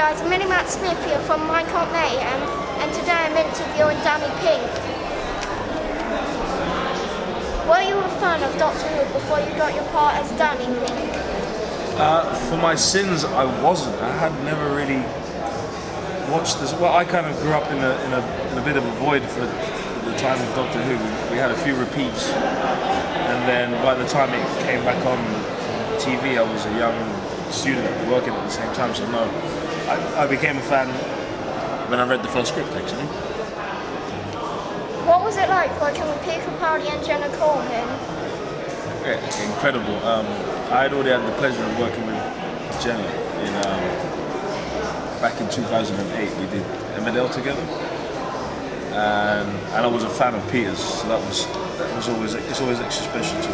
guys, I'm Millie Matt Smith here from My Cult Mayhem, and today I'm interviewing Danny Pink. Were you a fan of Doctor Who before you got your part as Danny Pink? For my sins, I wasn't. I had never really watched this. Well, I kind of grew up in a bit of a void for the time of Doctor Who. We had a few repeats, and then by the time it came back on TV, I was a young student working at the same time. So no, I became a fan when I read the first script, actually. What was it like working with Peter Capaldi and Jenna Coleman? Yeah, incredible. I had already had the pleasure of working with Jenna back in 2008. We did Emmerdale together, and I was a fan of Peter's, so that was always extra special to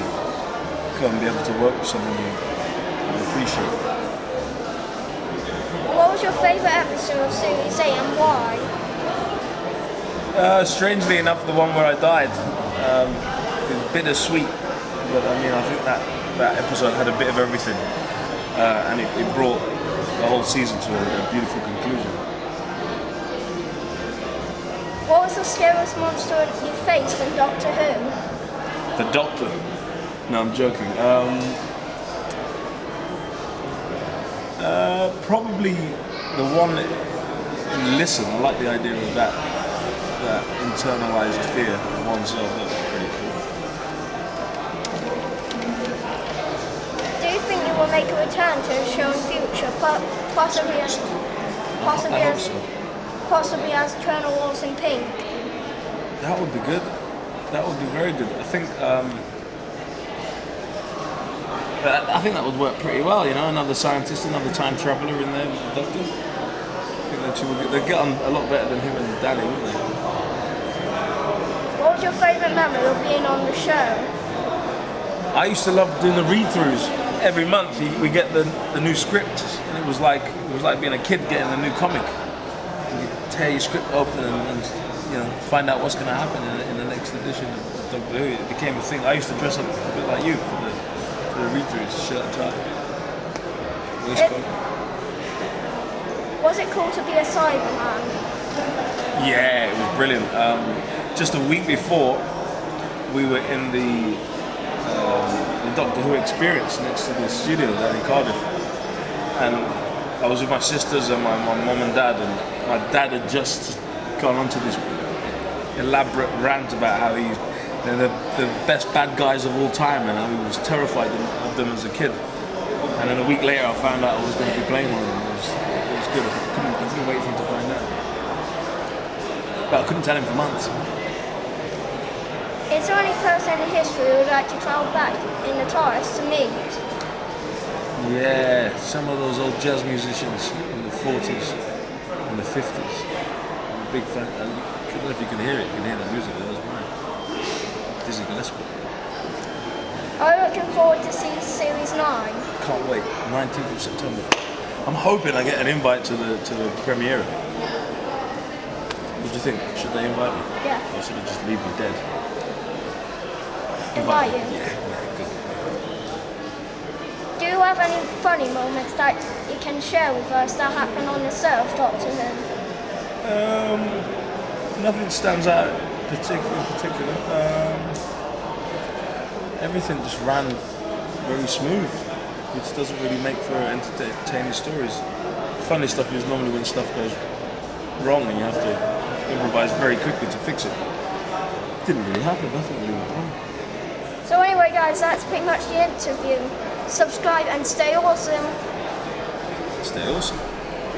go and be able to work with someone you appreciate. What was your favourite episode of Series 8 and why? Strangely enough, the one where I died. It was bittersweet, but I mean, I think that episode had a bit of everything, and it brought the whole season to a beautiful conclusion. What was the scariest monster you faced in Doctor Who? The Doctor? No, I'm joking. Probably the one in Listen. I like the idea of that internalized fear of oneself. That was pretty Do you think you will make a return to the show in future, possibly as Colonel Wilson Pink? That would be good. That would be very good. I think that would work pretty well. You know, another scientist, another time traveller in there with the Doctor. I think they'd get on a lot better than him and Danny, wouldn't they? What was your favourite memory of being on the show? I used to love doing the read-throughs. Every month we get the new script, and it was like being a kid getting a new comic. You tear your script open and find out what's going to happen in the next edition of Doctor Who. It became a thing. I used to dress up a bit like you for the read-throughs, shirt and tie, waistcoat. Was it cool to be a Cyberman? Yeah, it was brilliant. Just a week before, we were in the Doctor Who experience next to the studio down in Cardiff, and I was with my sisters and my mum and dad, and my dad had just gone onto this elaborate rant about how they're the best bad guys of all time, and how he was terrified of them as a kid. And then a week later, I found out I was going to be playing one of them. It was good. I couldn't wait for him to find out, but I couldn't tell him for months. Is there any person in history who would like to travel back in the TARDIS to meet? Yeah, some of those old jazz musicians in the 40s and the 50s. I'm a big fan. I don't know if you can hear it. You can hear the music. That was mine. Dizzy Gillespie. Are you looking forward to seeing Series 9? Can't wait. 19th of September. I'm hoping I get an invite to the premiere. What do you think? Should they invite me? Yeah. Or should they just leave me dead? Invite you? Yeah, good. Do you have any funny moments that you can share with us that happened on the set of Doctor Who? Nothing stands out in particular. Everything just ran very smooth, which doesn't really make for entertaining stories. The funny stuff is normally when stuff goes wrong and you have to improvise very quickly to fix it. It didn't really happen. Nothing really went wrong. So anyway guys, that's pretty much the interview. Subscribe and stay awesome. Stay awesome.